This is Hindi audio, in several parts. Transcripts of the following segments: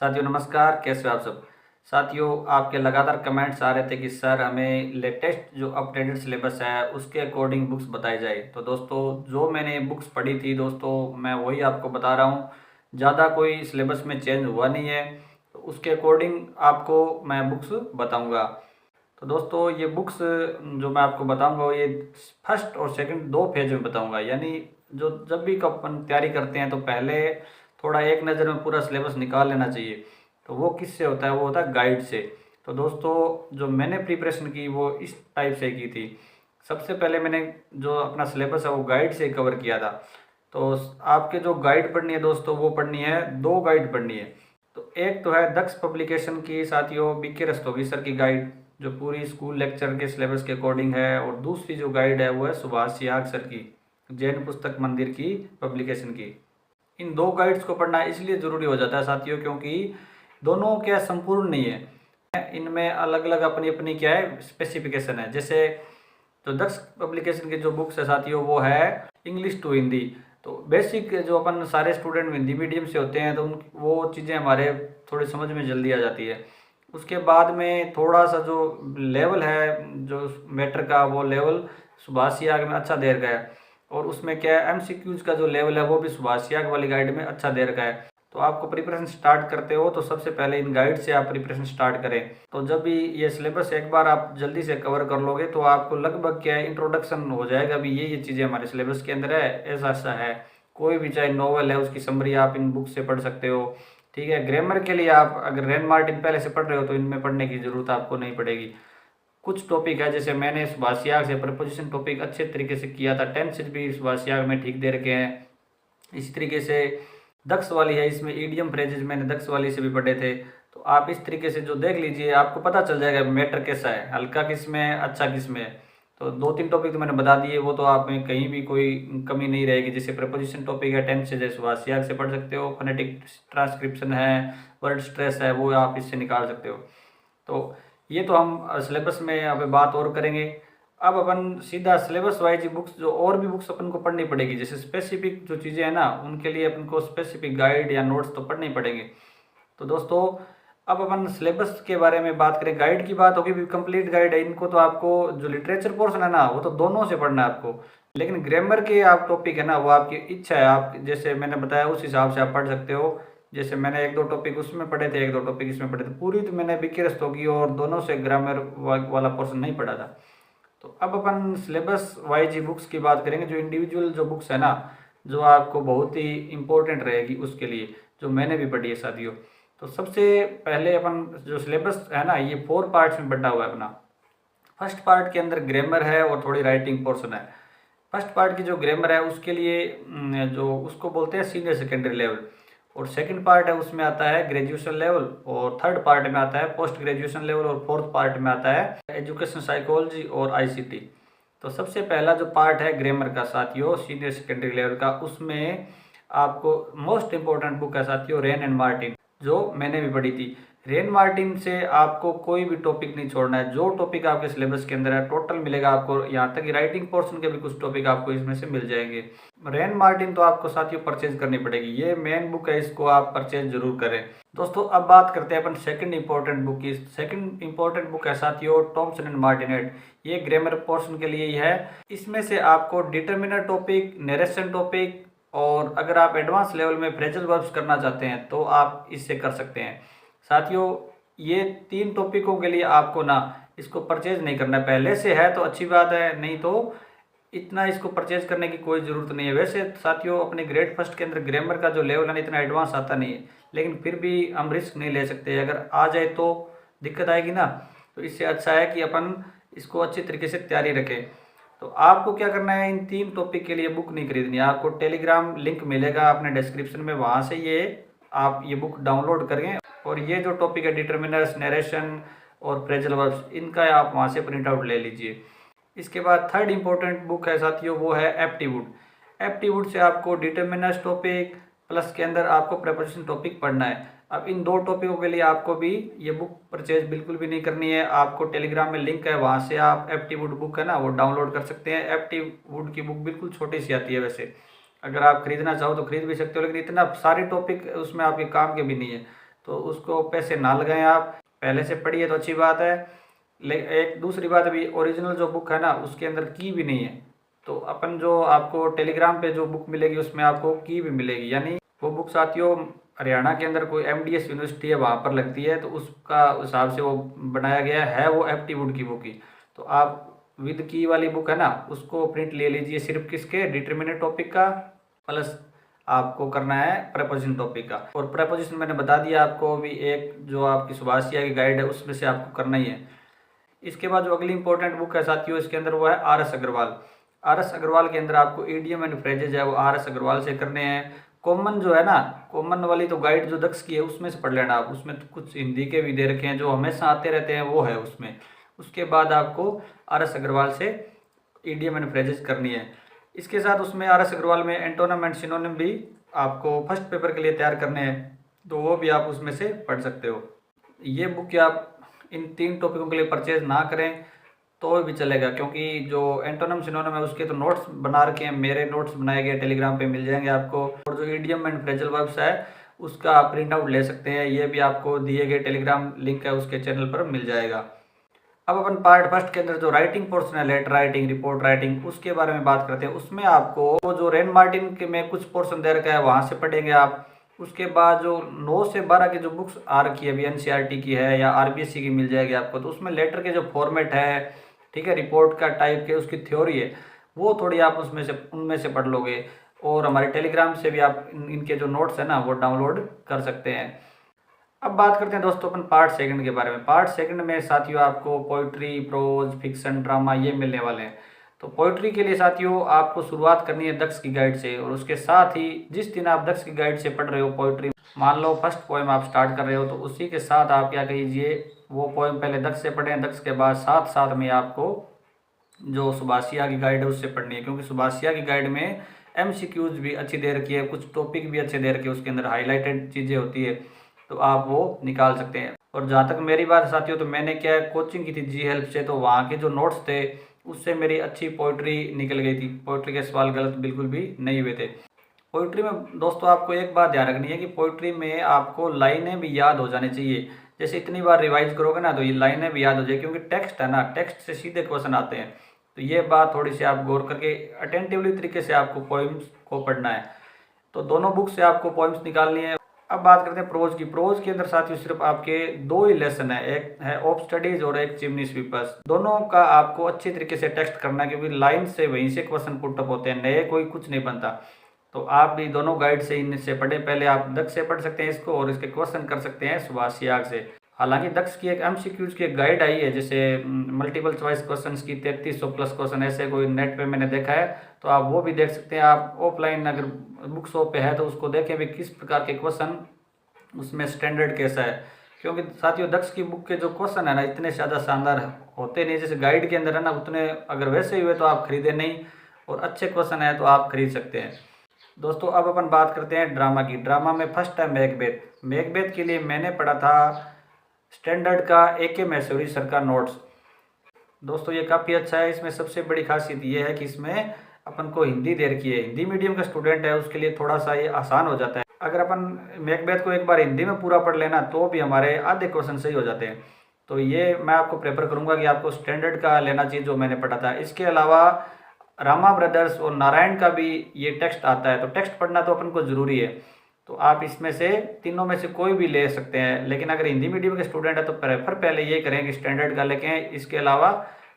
साथियों नमस्कार, कैसे हो आप सब। साथियों, आपके लगातार कमेंट्स आ रहे थे कि सर हमें लेटेस्ट जो अपडेटेड सिलेबस है उसके अकॉर्डिंग बुक्स बताई जाए। तो दोस्तों, जो मैंने बुक्स पढ़ी थी दोस्तों, मैं वही आपको बता रहा हूँ। ज़्यादा कोई सिलेबस में चेंज हुआ नहीं है, तो उसके अकॉर्डिंग आपको मैं बुक्स बताऊँगा। तो दोस्तों, ये बुक्स जो मैं आपको बताऊँगा ये फर्स्ट और सेकंड दो फेज में बताऊँगा। यानी जो जब भी अपन तैयारी करते हैं तो पहले थोड़ा एक नज़र में पूरा सिलेबस निकाल लेना चाहिए। तो वो किससे होता है? वो होता है गाइड से। तो दोस्तों, जो मैंने प्रिपरेशन की वो इस टाइप से की थी। सबसे पहले मैंने जो अपना सिलेबस है वो गाइड से कवर किया था। तो आपके जो गाइड पढ़नी है दोस्तों, वो पढ़नी है, दो गाइड पढ़नी है। तो एक तो है दक्ष पब्लिकेशन की साथियों बीके रस्तोगी सर की गाइड, जो पूरी स्कूल लेक्चर के सिलेबस के अकॉर्डिंग है। और दूसरी जो गाइड है वो है सुभाष सियाग सर की, जैन पुस्तक मंदिर की पब्लिकेशन की। इन दो गाइड्स को पढ़ना इसलिए ज़रूरी हो जाता है साथियों, क्योंकि दोनों क्या संपूर्ण नहीं है, इनमें अलग अलग अपनी अपनी क्या है स्पेसिफिकेशन है। जैसे तो दक्ष पब्लिकेशन की जो बुक्स है साथियों वो है इंग्लिश टू हिंदी। तो बेसिक जो अपन सारे स्टूडेंट हिंदी मीडियम से होते हैं तो उन वो चीज़ें हमारे थोड़ी समझ में जल्दी आ जाती है। उसके बाद में थोड़ा सा जो लेवल है जो मैटर का, वो लेवल सुभाष याग में अच्छा दे रखा है। और उसमें क्या है एमसीक्यूज का जो लेवल है वो भी सुभाष याग वाली गाइड में अच्छा दे रखा है। तो आपको प्रिपरेशन स्टार्ट करते हो तो सबसे पहले इन गाइड से आप प्रिपरेशन स्टार्ट करें। तो जब भी ये सिलेबस एक बार आप जल्दी से कवर कर लोगे तो आपको लगभग क्या है इंट्रोडक्शन हो जाएगा। अभी ये चीज़ें हमारे सिलेबस के अंदर है, ऐसा ऐसा है। कोई भी चाहे नॉवल है उसकी समरी आप इन बुक से पढ़ सकते हो। ठीक है, ग्रामर के लिए आप अगर रैन मार्टिन पहले से पढ़ रहे हो तो इनमें पढ़ने की ज़रूरत आपको नहीं पड़ेगी। कुछ टॉपिक है जैसे मैंने सुभाषियाग से प्रपोजिशन टॉपिक अच्छे तरीके से किया था, टेंसेज भी सुभाषियाग में ठीक दे रखे हैं। इसी तरीके से दक्ष वाली है, इसमें ईडियम फ्रेजेज मैंने दक्ष वाली से भी पढ़े थे। तो आप इस तरीके से जो देख लीजिए आपको पता चल जाएगा मैटर कैसा है, हल्का किस में है, अच्छा किस में है। तो दो तीन टॉपिक तो मैंने बता दिए, वो तो आप में कहीं भी कोई कमी नहीं रहेगी। जैसे प्रपोजिशन टॉपिक है टेंसेज है सुभाषियाग से पढ़ सकते हो, फोनेटिक ट्रांसक्रिप्शन है, वर्ड स्ट्रेस है, वो आप इससे निकाल सकते हो। तो ये तो हम सिलेबस में अब बात और करेंगे। अब अपन सीधा सिलेबस वाइज बुक्स जो और भी बुक्स अपन को पढ़नी पड़ेगी, जैसे स्पेसिफिक जो चीज़ें हैं ना उनके लिए अपन को स्पेसिफिक गाइड या नोट्स तो पढ़ने ही पड़ेंगे। तो दोस्तों, अब अपन सिलेबस के बारे में बात करें। गाइड की बात होगी भी, कंप्लीट गाइड है। इनको तो आपको जो लिटरेचर पोर्शन है ना वो तो दोनों से पढ़ना है आपको, लेकिन ग्रामर के आप टॉपिक है ना वो आपकी इच्छा है, आप जैसे मैंने बताया उस हिसाब से आप पढ़ सकते हो। जैसे मैंने एक दो टॉपिक उसमें पढ़े थे, एक दो टॉपिक इसमें पढ़े थे, पूरी तो मैंने बीके रस्तों की और दोनों से ग्रामर वाला पोर्शन नहीं पढ़ा था। तो अब अपन सिलेबस वाइज ही बुक्स की बात करेंगे। जो इंडिविजुअल जो बुक्स है ना जो आपको बहुत ही इम्पोर्टेंट रहेगी उसके लिए, जो मैंने भी पढ़ी है साथियों। तो सबसे पहले अपन जो सिलेबस है ना ये 4 पार्ट्स में बटा हुआ है अपना। फर्स्ट पार्ट के अंदर ग्रामर है और थोड़ी राइटिंग पोर्शन है। फर्स्ट पार्ट की जो ग्रामर है उसके लिए जो उसको बोलते हैं सीनियर सेकेंडरी लेवल। और सेकंड पार्ट है उसमें आता है ग्रेजुएशन लेवल, और थर्ड पार्ट में आता है पोस्ट ग्रेजुएशन लेवल, और फोर्थ पार्ट में आता है एजुकेशन साइकोलॉजी और आईसीटी। तो सबसे पहला जो पार्ट है ग्रामर का साथियों सीनियर सेकेंडरी लेवल का, उसमें आपको मोस्ट इंपॉर्टेंट बुक है साथियों रेन एंड मार्टिन, जो मैंने भी पढ़ी थी। रेन मार्टिन से आपको कोई भी टॉपिक नहीं छोड़ना है। जो टॉपिक आपके सिलेबस के अंदर है टोटल मिलेगा आपको, यहाँ तक कि राइटिंग पोर्शन के भी कुछ टॉपिक आपको इसमें से मिल जाएंगे। रेन मार्टिन तो आपको साथियों परचेज करनी पड़ेगी, ये मेन बुक है, इसको आप परचेज जरूर करें। दोस्तों, अब बात करते हैं अपन सेकंड इंपॉर्टेंट बुक की। सेकंड इंपॉर्टेंट बुक है साथियों टॉमसन एंड मार्टिनेट, ये ग्रामर पोर्शन के लिए ही है। इसमें से आपको डिटर्मिनर टॉपिक, नरेशन टॉपिक, और अगर आप एडवांस लेवल में फ्रेजल वर्ब्स करना चाहते हैं तो आप इससे कर सकते हैं साथियों। ये 3 टॉपिकों के लिए आपको ना इसको परचेज नहीं करना, पहले से है तो अच्छी बात है, नहीं तो इतना इसको परचेज करने की कोई ज़रूरत नहीं है। वैसे साथियों अपने ग्रेड फर्स्ट के अंदर ग्रामर का जो लेवल है ना इतना एडवांस आता नहीं है, लेकिन फिर भी हम रिस्क नहीं ले सकते, अगर आ जाए तो दिक्कत आएगी ना। तो इससे अच्छा है कि अपन इसको अच्छी तरीके से तैयारी रखें। तो आपको क्या करना है, इन 3 टॉपिक के लिए बुक नहीं खरीदनी है, आपको टेलीग्राम लिंक मिलेगा अपने डिस्क्रिप्शन में, वहाँ से ये आप ये बुक डाउनलोड करें। और ये जो टॉपिक है डिटर्मिनर्स, नरेशन और फ्रेजल वर्ब्स, इनका आप वहाँ से प्रिंट आउट ले लीजिए। इसके बाद थर्ड इंपॉर्टेंट बुक है साथियों वो है एप्टीवुड। एप्टीवुड से आपको डिटर्मिनर्स टॉपिक प्लस के अंदर आपको प्रेपोजिशन टॉपिक पढ़ना है। अब इन 2 टॉपिकों के लिए आपको भी ये बुक परचेज बिल्कुल भी नहीं करनी है, आपको टेलीग्राम में लिंक है वहाँ से आप एप्टीवुड बुक है ना वो डाउनलोड कर सकते हैं। एप्टीवुड की बुक बिल्कुल छोटी सी आती है, वैसे अगर आप खरीदना चाहो तो खरीद भी सकते हो, लेकिन इतना सारे टॉपिक उसमें आपके काम के भी नहीं है। तो उसको पैसे ना लगाएं, आप पहले से पढ़िए तो अच्छी बात है। एक दूसरी बात भी, ओरिजिनल जो बुक है ना उसके अंदर की भी नहीं है। तो अपन जो आपको टेलीग्राम पे जो बुक मिलेगी उसमें आपको की भी मिलेगी, यानी वो बुक साथियों हरियाणा के अंदर कोई एमडीएस यूनिवर्सिटी है वहाँ पर लगती है, तो उसका हिसाब से वो बनाया गया है, वो एप्टीवुड की बुक ही। तो आप विद की वाली बुक है ना उसको प्रिंट ले लीजिए, सिर्फ किसके, डिटरमिनेंट टॉपिक का, प्लस आपको करना है प्रेपोजिशन टॉपिक का। और प्रेपोजिशन मैंने बता दिया आपको भी, एक जो आपकी सुभाषिया की गाइड है उसमें से आपको करना ही है। इसके बाद जो अगली इंपॉर्टेंट बुक है साथियों इसके अंदर वो है R S Agarwal. R S Agarwal के अंदर आपको ईडीएम एंड फ्रेजेज है वो आर एस अग्रवाल से करने हैं। कॉमन जो है ना, कॉमन वाली तो गाइड जो दक्ष की है उसमें से पढ़ लेना आप, उसमें तो कुछ हिंदी के भी दे रखे हैं जो हमेशा आते रहते हैं वो है उसमें। उसके बाद आपको आर एस अग्रवाल से ईडीएम एंड फ्रेजेज करनी है। इसके साथ उसमें आर एस अग्रवाल में एंटोनम एंड सिनोनिम भी आपको फर्स्ट पेपर के लिए तैयार करने हैं, तो वो भी आप उसमें से पढ़ सकते हो। ये बुक आप इन 3 टॉपिकों के लिए परचेज ना करें तो भी चलेगा, क्योंकि जो एंटोनम सिनोनिम है उसके तो नोट्स बना रखे हैं, मेरे नोट्स बनाए गए टेलीग्राम पे मिल जाएंगे आपको। और जो ईडीएम एंड फ्रेजल वर्ब्स है उसका आप प्रिंट आउट ले सकते हैं, ये भी आपको दिए गए टेलीग्राम लिंक है उसके चैनल पर मिल जाएगा। अब अपन पार्ट फर्स्ट के अंदर जो राइटिंग पोर्शन है, लेटर राइटिंग, रिपोर्ट राइटिंग, उसके बारे में बात करते हैं। उसमें आपको जो रेन मार्टिन के में कुछ पोर्शन दे रखा है वहाँ से पढ़ेंगे आप। उसके बाद जो 9 से 12 की जो बुक्स आ रखी है अभी एनसीईआरटी की है या आरबीएससी की मिल जाएगी आपको, तो उसमें लेटर के जो फॉर्मेट है, ठीक है, रिपोर्ट का टाइप के उसकी थ्योरी है, वो थोड़ी आप उनमें से पढ़ लोगे। और हमारे टेलीग्राम से भी आप इनके जो नोट्स है ना वो डाउनलोड कर सकते हैं। अब बात करते हैं दोस्तों अपन पार्ट सेकंड के बारे में। पार्ट सेकंड में साथियों आपको पोइट्री, प्रोज, फिक्शन, ड्रामा ये मिलने वाले हैं। तो पोइट्री के लिए साथियों आपको शुरुआत करनी है दक्ष की गाइड से, और उसके साथ ही जिस दिन आप दक्ष की गाइड से पढ़ रहे हो पोइट्री, मान लो फर्स्ट पोएम आप स्टार्ट कर रहे हो, तो उसी के साथ आप क्या कीजिए, वो पोएम पहले दक्ष से पढ़ें, दक्ष के बाद साथ साथ में आपको जो सुभाषिया की गाइड है उससे पढ़नी है, क्योंकि सुभाषिया की गाइड में एमसीक्यूज भी अच्छी दे रखी है, कुछ टॉपिक भी अच्छे दे रखे हैं, उसके अंदर हाईलाइटेड चीज़ें होती है, तो आप वो निकाल सकते हैं। और जहाँ तक मेरी बात साथियों, तो मैंने क्या कोचिंग की थी जी हेल्प से, तो वहाँ के जो नोट्स थे उससे मेरी अच्छी पोइट्री निकल गई थी, पोइट्री के सवाल गलत बिल्कुल भी नहीं हुए थे। पोइट्री में दोस्तों आपको एक बात ध्यान रखनी है कि पोइट्री में आपको लाइनें भी याद हो जानी चाहिए। जैसे इतनी बार रिवाइज करोगे ना तो ये लाइनें भी याद हो जाए, क्योंकि टेक्स्ट है ना, टेक्स्ट से सीधे क्वेश्चन आते हैं। तो ये बात थोड़ी सी आप गौर करके अटेंटिवली तरीके से आपको पोइम्स को पढ़ना है। तो दोनों बुक से आपको पोइम्स निकालनी है। अब बात करते हैं प्रोज की। प्रोज के अंदर साथियों सिर्फ आपके 2 ही लेसन है, एक है ऑफ स्टडीज और एक चिमनी स्वीपर्स। दोनों का आपको अच्छी तरीके से टेक्स्ट करना है, क्योंकि लाइन से वहीं से क्वेश्चन पुटअप होते हैं, नए कोई कुछ नहीं बनता। तो आप भी दोनों गाइड से इनसे पढ़े, पहले आप दक्ष से पढ़ सकते हैं इसको, और इसके क्वेश्चन कर सकते हैं सुभाषिया से। हालांकि दक्ष की एक एमसीक्यूज की एक गाइड आई है, जैसे मल्टीपल चॉइस क्वेश्चंस की 3300 प्लस क्वेश्चन ऐसे कोई नेट पे मैंने देखा है, तो आप वो भी देख सकते हैं। आप ऑफलाइन अगर बुक शॉप पे है तो उसको देखें भी किस प्रकार के क्वेश्चन उसमें स्टैंडर्ड कैसा है, क्योंकि साथियों दक्ष की बुक के जो क्वेश्चन है ना इतने ज़्यादा शानदार होते नहीं, जैसे गाइड के अंदर है ना उतने अगर वैसे ही हुए तो आप खरीदे नहीं, और अच्छे क्वेश्चन है तो आप खरीद सकते हैं। दोस्तों अब अपन बात करते हैं ड्रामा की। ड्रामा में फर्स्ट है मैकबेथ। मैकबेथ के लिए मैंने पढ़ा था स्टैंडर्ड का AK मैसूरी सर का नोट्स। दोस्तों ये काफ़ी अच्छा है। इसमें सबसे बड़ी खासियत ये है कि इसमें अपन को हिंदी दे रखी है, हिंदी मीडियम का स्टूडेंट है उसके लिए थोड़ा सा ये आसान हो जाता है। अगर अपन मैकबेथ को एक बार हिंदी में पूरा पढ़ लेना तो भी हमारे आधे क्वेश्चन सही हो जाते हैं। तो ये मैं आपको प्रेफर करूंगा कि आपको स्टैंडर्ड का लेना चाहिए जो मैंने पढ़ा था। इसके अलावा रामा ब्रदर्स और नारायण का भी ये टेक्स्ट आता है, तो टेक्स्ट पढ़ना तो अपन को ज़रूरी है। तो आप इसमें से तीनों में से कोई भी ले सकते हैं, लेकिन अगर हिंदी मीडियम के स्टूडेंट है तो प्रेफर पहले ये करें कि स्टैंडर्ड का लेके, इसके अलावा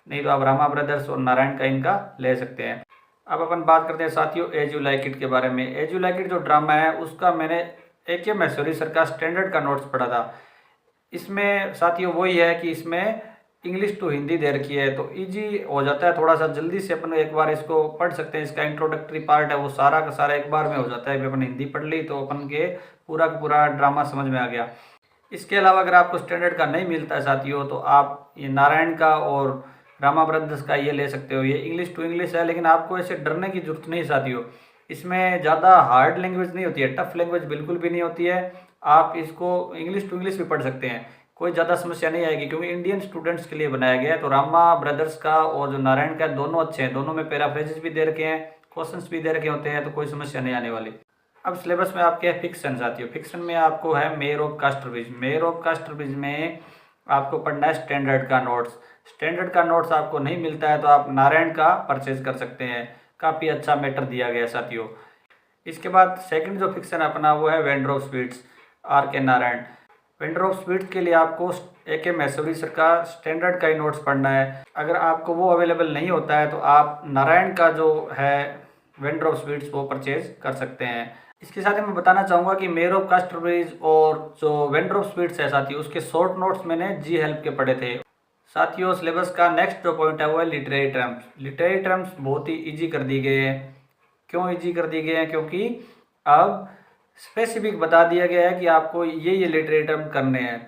नहीं तो आप रामा ब्रदर्स और नारायण का इनका ले सकते हैं। अब अपन बात करते हैं साथियों एज यू लाइक इट के बारे में। एज यू लाइक इट जो ड्रामा है उसका मैंने AK मैसूरी सर का स्टैंडर्ड का नोट्स पढ़ा था। इसमें साथियों वही है कि इसमें इंग्लिश टू हिंदी दे रखी है, तो इजी हो जाता है, थोड़ा सा जल्दी से अपन एक बार इसको पढ़ सकते हैं। इसका इंट्रोडक्टरी पार्ट है वो सारा का सारा एक बार में हो जाता है, अपन हिंदी पढ़ ली तो अपन के पूरा का पूरा ड्रामा समझ में आ गया। इसके अलावा अगर आपको स्टैंडर्ड का नहीं मिलता है साथियों तो आप ये नारायण का और रामा ब्रदर्स का ये ले सकते हो। ये इंग्लिश टू इंग्लिश है, लेकिन आपको ऐसे डरने की जरूरत नहीं साथियों। इसमें ज़्यादा हार्ड लैंग्वेज नहीं होती है, टफ लैंग्वेज बिल्कुल भी नहीं होती है। आप इसको इंग्लिश टू इंग्लिश भी पढ़ सकते हैं, कोई ज़्यादा समस्या नहीं आएगी, क्योंकि इंडियन स्टूडेंट्स के लिए बनाया गया है। तो रामा ब्रदर्स का और जो नारायण का दोनों अच्छे हैं, दोनों में पैराफ्रेजेस भी दे रखे हैं, क्वेश्चंस भी दे रखे होते हैं, तो कोई समस्या नहीं आने वाली। अब सिलेबस में आपके है फिक्शन साथियों। फिक्शन में आपको है मेयर ऑफ कास्टरविज। मेयर ऑफ कास्टरविज में आपको पढ़ना है स्टैंडर्ड का नोट्स। स्टैंडर्ड का नोट्स आपको नहीं मिलता है तो आप नारायण का परचेज कर सकते हैं, काफ़ी अच्छा मैटर दिया गया है साथियों। इसके बाद सेकंड जो फिक्शन अपना वो है वेंडर ऑफ स्वीट्स, आर के नारायण। वेंडर ऑफ स्वीट्स के लिए आपको ए के मैसूरी सर का स्टैंडर्ड का ही नोट्स पढ़ना है। अगर आपको वो अवेलेबल नहीं होता है तो आप नारायण का जो है वेंडर ऑफ स्वीट्स वो परचेज कर सकते हैं। इसके साथ ही मैं बताना चाहूँगा कि मेयर ऑफ कास्टरविज और जो वेंडर ऑफ स्वीट्स है साथियों उसके शॉर्ट नोट्स मैंने जी हेल्प के पढ़े थे। साथियों सिलेबस का नेक्स्ट जो पॉइंट है वो है लिटरेरी टर्म्स। लिटरेरी टर्म्स बहुत ही ईजी कर दी गए हैं। क्यों ईजी कर दिए गए हैं? क्योंकि अब स्पेसिफिक बता दिया गया है कि आपको ये लिटरेरी टर्म करने हैं।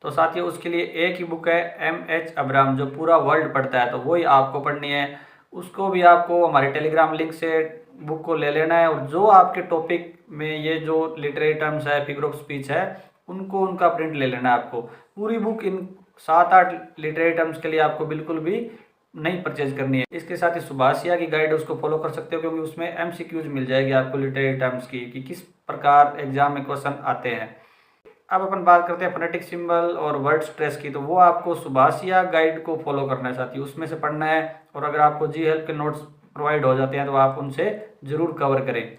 तो साथियों उसके लिए एक ही बुक है एम.एच. अब्राहम जो पूरा वर्ल्ड पढ़ता है, तो वही आपको पढ़नी है। उसको भी आपको हमारे टेलीग्राम लिंक से बुक को ले लेना है और जो आपके टॉपिक में ये जो लिटरेरी टर्म्स है, फिगर ऑफ स्पीच है, उनका प्रिंट ले लेना है आपको। पूरी बुक इन 7-8 लिटरेरी टर्म्स के लिए आपको बिल्कुल भी नहीं परचेज करनी है। इसके साथ ही सुभाषिया की गाइड उसको फॉलो कर सकते हो क्योंकि उसमें एमसीक्यूज मिल जाएगी आपको लिटरेरी टर्म्स की कि किस प्रकार एग्जाम में क्वेश्चन आते हैं। अब अपन बात करते हैं फोनेटिक सिंबल और वर्ड स्ट्रेस की, तो वो आपको सुभाषिया गाइड को फॉलो करना है साथी, उसमें से पढ़ना है। और अगर आपको जी हेल्प के नोट्स प्रोवाइड हो जाते हैं तो आप उनसे ज़रूर कवर करें।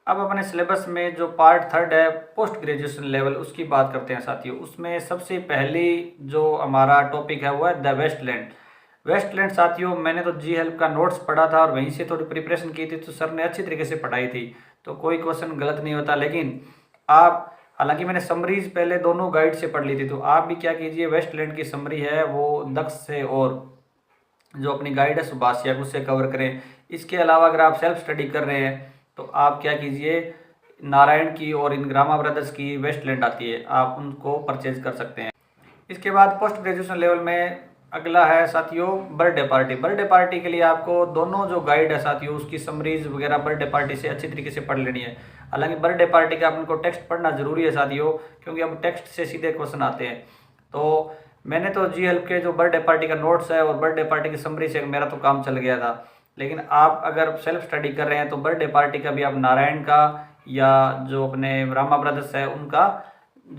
अब अपने सिलेबस में जो पार्ट 3 है पोस्ट ग्रेजुएशन लेवल, उसकी बात करते हैं साथियों। उसमें सबसे पहली जो हमारा टॉपिक है वो है द वेस्टलैंड। वेस्टलैंड साथियों मैंने तो जी हेल्प का नोट्स पढ़ा था और वहीं से थोड़ी प्रिपरेशन की थी, तो सर ने अच्छी तरीके से पढ़ाई थी, तो कोई क्वेश्चन गलत नहीं होता। लेकिन आप, हालांकि मैंने समरीज पहले दोनों गाइड से पढ़ ली थी, तो आप भी क्या कीजिए, वेस्टलैंड की समरी है वो दक्ष से और जो अपनी गाइड है सुभाषिया उससे कवर करें। इसके अलावा अगर आप सेल्फ स्टडी कर रहे हैं तो आप क्या कीजिए, नारायण की और इन ग्रामा ब्रदर्स की वेस्टलैंड आती है, आप उनको परचेज कर सकते हैं। इसके बाद पोस्ट ग्रेजुएशन लेवल में अगला है साथियों बर्थडे पार्टी। बर्थडे पार्टी के लिए आपको दोनों जो गाइड है साथियों उसकी समरीज वगैरह बर्थडे पार्टी से अच्छी तरीके से पढ़ लेनी है। हालांकि बर्थडे पार्टी का आपको टेक्स्ट पढ़ना जरूरी है साथियों, क्योंकि अब टेक्स्ट से सीधे क्वेश्चन आते हैं। तो मैंने तो जी हेल्प के जो बर्थडे पार्टी का नोट्स है और बर्थडे पार्टी की समरी से मेरा तो काम चल गया था। लेकिन आप अगर सेल्फ स्टडी कर रहे हैं तो बर्थडे पार्टी का भी आप नारायण का या जो अपने रामा ब्रदर्स है उनका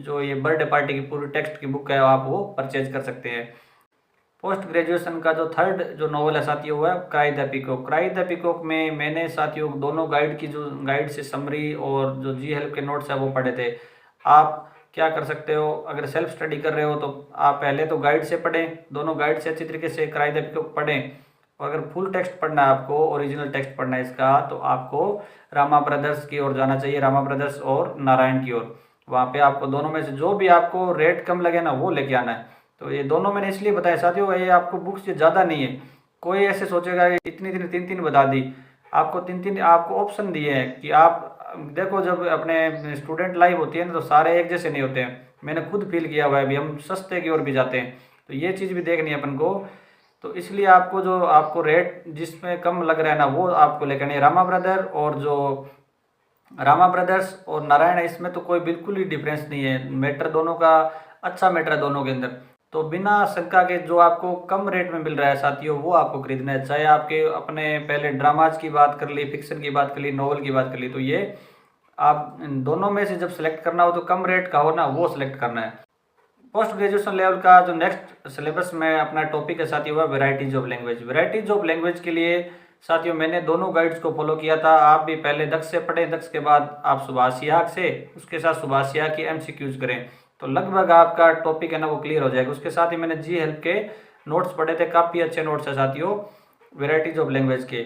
जो ये बर्थडे पार्टी की पूरी टेक्स्ट की बुक है आप वो परचेज कर सकते हैं। पोस्ट ग्रेजुएशन का जो 3rd जो नॉवल है साथियों वो है cry the peacock. Cry the peacock में मैंने साथियों दोनों गाइड की जो गाइड से समरी और जो जी हेल्प के नोट्स है वो पढ़े थे। आप क्या कर सकते हो, अगर सेल्फ स्टडी कर रहे हो तो आप पहले तो गाइड से पढ़ें, दोनों गाइड से अच्छी तरीके से क्राई द पीकॉक पढ़ें। और अगर फुल टेक्स्ट पढ़ना है आपको, ओरिजिनल टेक्स्ट पढ़ना है इसका, तो आपको रामा ब्रदर्स की ओर जाना चाहिए, रामा ब्रदर्स और नारायण की ओर। वहाँ पे आपको दोनों में से जो भी आपको रेट कम लगे ना वो लेके आना है। तो ये दोनों मैंने इसलिए बताया साथियों, ये आपको बुक्स ये ज़्यादा नहीं है। कोई ऐसे सोचेगा इतनी इतनी 3-3 बता दी, आपको 3-3 आपको ऑप्शन दिए हैं कि आप देखो जब अपने स्टूडेंट लाइफ होती है ना तो सारे एक जैसे नहीं होते हैं। मैंने खुद फील किया हुआ है, अभी हम सस्ते की ओर भी जाते हैं, तो ये चीज़ भी देखनी है अपन को। तो इसलिए आपको जो आपको रेट जिसमें कम लग रहा है ना वो आपको लेकर नहीं। रामा ब्रदर और जो रामा ब्रदर्स और नारायण है इसमें तो कोई बिल्कुल ही डिफरेंस नहीं है, मैटर दोनों का अच्छा मैटर है दोनों के अंदर। तो बिना शंका के जो आपको कम रेट में मिल रहा है साथियों वो आपको खरीदना है। चाहे आपके अपने पहले ड्रामाज की बात कर ली, फिक्शन की बात कर ली, नॉवल की बात कर ली, तो ये आप इन दोनों में से जब सेलेक्ट करना हो तो कम रेट का हो ना वो सेलेक्ट करना है। पोस्ट ग्रेजुएशन लेवल का जो नेक्स्ट सिलेबस में अपना टॉपिक है साथियों वह varieties of language. Varieties of language के लिए साथियों मैंने दोनों गाइड्स को फॉलो किया था। आप भी पहले दक्ष से पढ़ें, दक्ष के बाद आप सुभाषिया से, उसके साथ सुभाषिया की एमसीक्यूज करें, तो लगभग आपका टॉपिक है ना वो क्लियर हो जाएगा। उसके साथ ही मैंने जी हेल्प के नोट्स पढ़े थे, काफ़ी अच्छे नोट्स है साथियों वेराइटीज ऑफ लैंग्वेज के।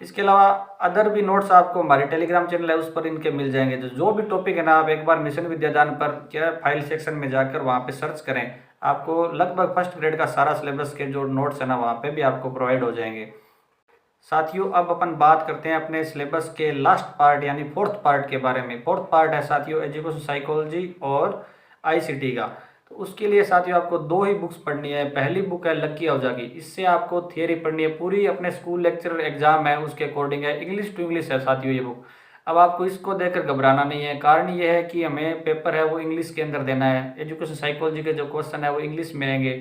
इसके अलावा अदर भी नोट्स आपको हमारे टेलीग्राम चैनल है उस पर इनके मिल जाएंगे। जो भी टॉपिक है ना आप एक बार मिशन विद्यादान पर क्या फाइल सेक्शन में जाकर वहाँ पे सर्च करें, आपको लगभग फर्स्ट ग्रेड का सारा सिलेबस के जो नोट्स है ना वहाँ पे भी आपको प्रोवाइड हो जाएंगे। साथियों अब अपन बात करते हैं अपने सिलेबस के लास्ट पार्ट यानी 4th पार्ट के बारे में। 4th पार्ट है साथियों एजुकेशन साइकोलॉजी और आईसीटी का। तो उसके लिए साथियों आपको 2 ही बुक्स पढ़नी है। पहली बुक है लक्की आहूजा की, इससे आपको थियरी पढ़नी है पूरी, अपने स्कूल लेक्चर एग्जाम है उसके अकॉर्डिंग है, इंग्लिश टू इंग्लिश है साथियों ये बुक। अब आपको इसको देखकर घबराना नहीं है, कारण ये है कि हमें पेपर है वो इंग्लिश के अंदर देना है। एजुकेशन साइकोलॉजी के जो क्वेश्चन है वो इंग्लिश में आएंगे,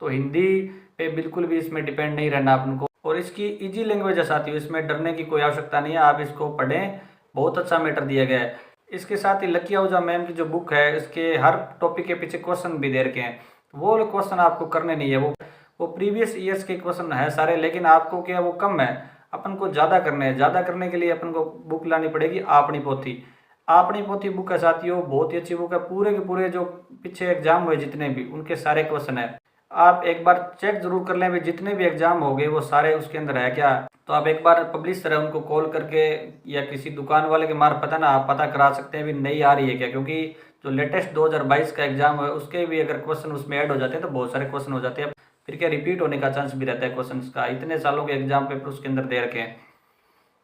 तो हिंदी पे बिल्कुल भी इसमें डिपेंड नहीं रहना अपन को। और इसकी ईजी लैंग्वेज है साथियों, इसमें डरने की कोई आवश्यकता नहीं है, आप इसको पढ़ें बहुत अच्छा मैटर दिया गया है। इसके साथ ही लकी आहूजा मैम की जो बुक है, इसके हर टॉपिक के पीछे क्वेश्चन भी दे रखे हैं। वो वाले क्वेश्चन आपको करने नहीं है, वो प्रीवियस ईयर्स के क्वेश्चन है सारे, लेकिन आपको क्या वो कम है, अपन को ज़्यादा करने हैं। ज़्यादा करने के लिए अपन को बुक लानी पड़ेगी आपनी पोथी। आपनी पोथी बुक है साथियों, बहुत ही अच्छी बुक है। पूरे के पूरे जो पीछे एग्जाम हुए जितने भी, उनके सारे क्वेश्चन है। आप एक बार चेक जरूर कर लें भी, जितने भी एग्जाम हो गए वो सारे उसके अंदर है क्या। तो आप एक बार पब्लिशर है उनको कॉल करके या किसी दुकान वाले के मार्फत है ना, आप पता करा सकते हैं भी नई आ रही है क्या, क्योंकि जो लेटेस्ट 2022 का एग्जाम है उसके भी अगर क्वेश्चन उसमें ऐड हो जाते हैं तो बहुत सारे क्वेश्चन हो जाते हैं। फिर क्या रिपीट होने का चांस भी रहता है क्वेश्चन का, इतने सालों के एग्जाम पेपर उसके अंदर दे रखे हैं।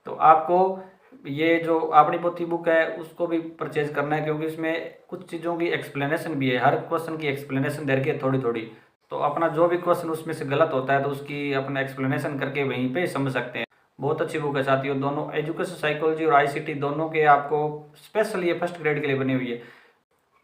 तो आपको ये जो आपनी पोथी बुक है उसको भी परचेज करना है, क्योंकि इसमें कुछ चीज़ों की एक्सप्लेनेशन भी है, हर क्वेश्चन की एक्सप्लेनेशन दे रखी है थोड़ी थोड़ी। तो अपना जो भी क्वेश्चन उसमें से गलत होता है तो उसकी अपना एक्सप्लेनेशन करके वहीं पे समझ सकते हैं। बहुत अच्छी बुक है साथियों, दोनों एजुकेशन साइकोलॉजी और आईसीटी दोनों के आपको स्पेशल ये फर्स्ट ग्रेड के लिए बनी हुई है।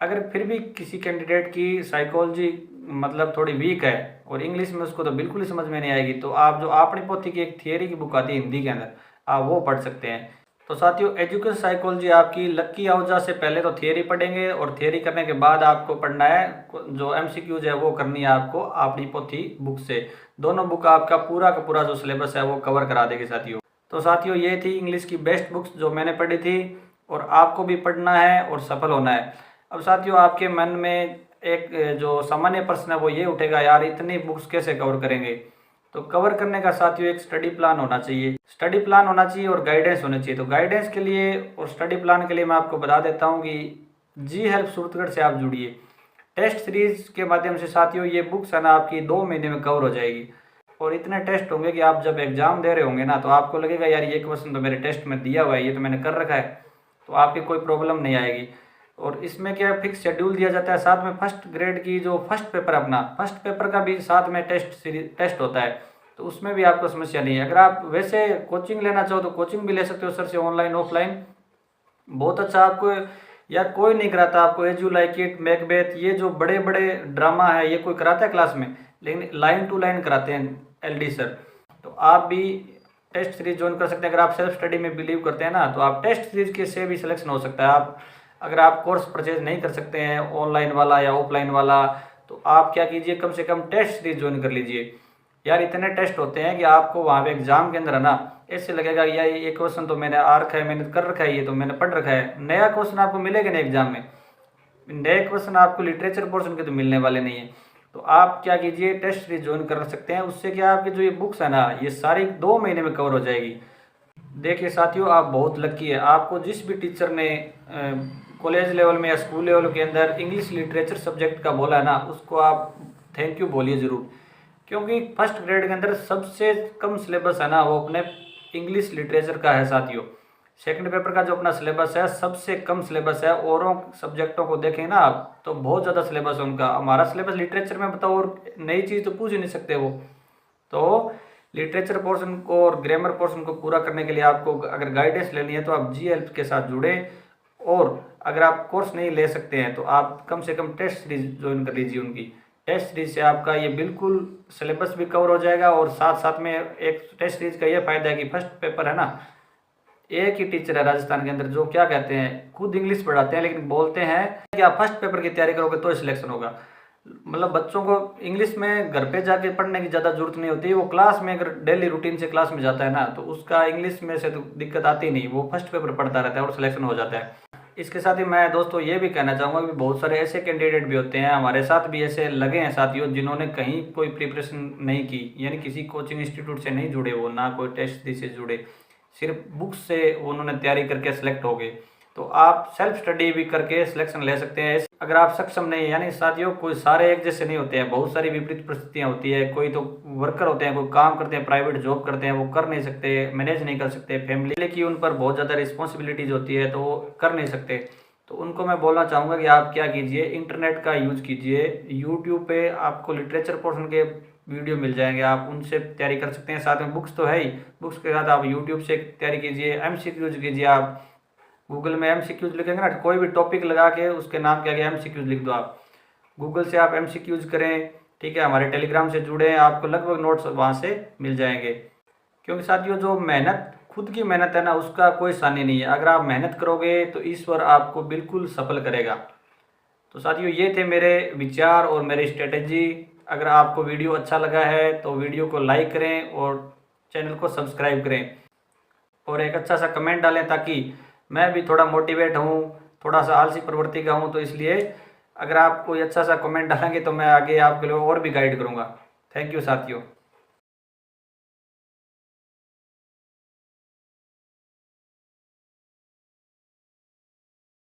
अगर फिर भी किसी कैंडिडेट की साइकोलॉजी मतलब थोड़ी वीक है और इंग्लिश में उसको तो बिल्कुल ही समझ में नहीं आएगी, तो आप जो आपनी पोथी की एक थियरी की बुक आती है हिंदी के अंदर, आप वो पढ़ सकते हैं। तो साथियों एजुकेशन साइकोलॉजी आपकी लकी आहूजा से पहले तो थियरी पढ़ेंगे, और थियरी करने के बाद आपको पढ़ना है जो एमसीक्यूज है वो करनी है आपको आपनी पोथी बुक से। दोनों बुक आपका पूरा का पूरा जो सिलेबस है वो कवर करा देगी साथियों। तो साथियों ये थी इंग्लिश की बेस्ट बुक्स जो मैंने पढ़ी थी, और आपको भी पढ़ना है और सफल होना है। अब साथियों आपके मन में एक जो सामान्य प्रश्न है वो ये उठेगा, यार इतनी बुक्स कैसे कवर करेंगे। तो कवर करने का साथियों एक स्टडी प्लान होना चाहिए, स्टडी प्लान होना चाहिए और गाइडेंस होनी चाहिए। तो गाइडेंस के लिए और स्टडी प्लान के लिए मैं आपको बता देता हूँ कि जी हेल्प सूरतगढ़ से आप जुड़िए। टेस्ट सीरीज के माध्यम से साथियों ये बुक्स है ना आपकी 2 महीने में कवर हो जाएगी। और इतने टेस्ट होंगे कि आप जब एग्जाम दे रहे होंगे ना तो आपको लगेगा यार ये क्वेश्चन तो मेरे टेस्ट में दिया हुआ है, ये तो मैंने कर रखा है, तो आपकी कोई प्रॉब्लम नहीं आएगी। और इसमें क्या फिक्स शेड्यूल दिया जाता है, साथ में फर्स्ट ग्रेड की जो फर्स्ट पेपर अपना फर्स्ट पेपर का भी साथ में टेस्ट होता है, तो उसमें भी आपको समस्या नहीं है। अगर आप वैसे कोचिंग लेना चाहो तो कोचिंग भी ले सकते हो सर से, ऑनलाइन ऑफलाइन। बहुत अच्छा आपको यार कोई नहीं कराता आपको as you like it, Macbeth, ये जो बड़े बड़े ड्रामा है ये कोई कराता है क्लास में, लेकिन लाइन टू लाइन कराते हैं एलडी सर। तो आप भी टेस्ट सीरीज ज्वाइन कर सकते हैं। अगर आप सेल्फ स्टडी में बिलीव करते हैं ना तो आप टेस्ट सीरीज के से भी सिलेक्शन हो सकता है। आप अगर आप कोर्स परचेज नहीं कर सकते हैं ऑनलाइन वाला या ऑफलाइन वाला, तो आप क्या कीजिए कम से कम टेस्ट सीरीज ज्वाइन कर लीजिए। यार इतने टेस्ट होते हैं कि आपको वहाँ पे एग्जाम के अंदर है ना ऐसे लगेगा यार ये क्वेश्चन तो मैंने आ रखा है, मैंने कर रखा है, ये तो मैंने पढ़ रखा है। नया क्वेश्चन आपको मिलेगा नहीं एग्जाम में, नए क्वेश्चन आपको लिटरेचर पोर्शन के तो मिलने वाले नहीं है। तो आप क्या कीजिए टेस्ट सीरीज ज्वाइन कर सकते हैं, उससे क्या आपकी जो ये बुक्स है ना ये सारी 2 महीने में कवर हो जाएगी। देखिए साथियों आप बहुत लकी है, आपको जिस भी टीचर ने कॉलेज लेवल में या स्कूल लेवल के अंदर इंग्लिश लिटरेचर सब्जेक्ट का बोला है ना उसको आप थैंक यू बोलिए ज़रूर, क्योंकि फर्स्ट ग्रेड के अंदर सबसे कम सिलेबस है ना वो अपने इंग्लिश लिटरेचर का है साथियों। सेकंड पेपर का जो अपना सिलेबस है सबसे कम सिलेबस है, औरों सब्जेक्टों को देखें ना आप तो बहुत ज़्यादा सिलेबस है उनका। हमारा सिलेबस लिटरेचर में बताओ और नई चीज़ तो पूछ ही नहीं सकते वो। तो लिटरेचर पोर्शन को और ग्रामर पोर्शन को पूरा करने के लिए आपको अगर गाइडेंस लेनी है तो आप जी हेल्प के साथ जुड़ें, और अगर आप कोर्स नहीं ले सकते हैं तो आप कम से कम टेस्ट सीरीज ज्वाइन कर लीजिए उनकी। टेस्ट सीरीज से आपका ये बिल्कुल सिलेबस भी कवर हो जाएगा, और साथ साथ में एक टेस्ट सीरीज का ये फायदा है कि फर्स्ट पेपर है ना एक ही टीचर है राजस्थान के अंदर जो क्या कहते हैं खुद इंग्लिश पढ़ाते हैं, लेकिन बोलते हैं कि आप फर्स्ट पेपर की तैयारी करोगे तो सिलेक्शन होगा। मतलब बच्चों को इंग्लिश में घर पे जाके पढ़ने की ज़्यादा जरूरत नहीं होती, वो क्लास में अगर डेली रूटीन से क्लास में जाता है ना तो उसका इंग्लिश में से तो दिक्कत आती नहीं, वो फर्स्ट पेपर पढ़ता रहता है और सिलेक्शन हो जाता है। इसके साथ ही मैं दोस्तों ये भी कहना चाहूँगा कि बहुत सारे ऐसे कैंडिडेट भी होते हैं, हमारे साथ भी ऐसे लगे हैं साथियों, जिन्होंने कहीं कोई प्रिपरेशन नहीं की, यानी किसी कोचिंग इंस्टीट्यूट से नहीं जुड़े, वो ना कोई टेस्ट से जुड़े, सिर्फ बुक्स से उन्होंने तैयारी करके सेलेक्ट हो गए। तो आप सेल्फ स्टडी भी करके सिलेक्शन ले सकते हैं अगर आप सक्षम नहीं है। यानी साथियों कोई सारे एक जैसे नहीं होते हैं, बहुत सारी विपरीत परिस्थितियाँ होती है। कोई तो वर्कर होते हैं, कोई काम करते हैं, प्राइवेट जॉब करते हैं, वो कर नहीं सकते, मैनेज नहीं कर सकते, फैमिली की उन पर बहुत ज़्यादा रिस्पॉन्सिबिलिटीज होती है तो वो कर नहीं सकते। तो उनको मैं बोलना चाहूँगा कि आप क्या कीजिए इंटरनेट का यूज कीजिए। यूट्यूब पे आपको लिटरेचर पोर्शन के वीडियो मिल जाएंगे, आप उनसे तैयारी कर सकते हैं। साथ में बुक्स तो है ही, बुक्स के साथ आप यूट्यूब से तैयारी कीजिए। एमसीक्यूज कीजिए, आप गूगल में एमसीक्यूज लिखेंगे ना, कोई भी टॉपिक लगा के उसके नाम के आगे एमसीक्यूज लिख दो, आप गूगल से आप एमसीक्यूज करें, ठीक है। हमारे टेलीग्राम से जुड़े, आपको लगभग नोट्स वहाँ से मिल जाएंगे। क्योंकि साथियों जो मेहनत खुद की मेहनत है ना, उसका कोई सानी नहीं है। अगर आप मेहनत करोगे तो ईश्वर आपको बिल्कुल सफल करेगा। तो साथियों, ये थे मेरे विचार और मेरी स्ट्रेटेजी। अगर आपको वीडियो अच्छा लगा है तो वीडियो को लाइक करें और चैनल को सब्सक्राइब करें और एक अच्छा सा कमेंट डालें, ताकि मैं भी थोड़ा मोटिवेट हूँ, थोड़ा सा आलसी प्रवृत्ति का हूँ। तो इसलिए अगर आप कोई अच्छा सा कमेंट डालेंगे तो मैं आगे आपके लिए और भी गाइड करूँगा। थैंक यू साथियों।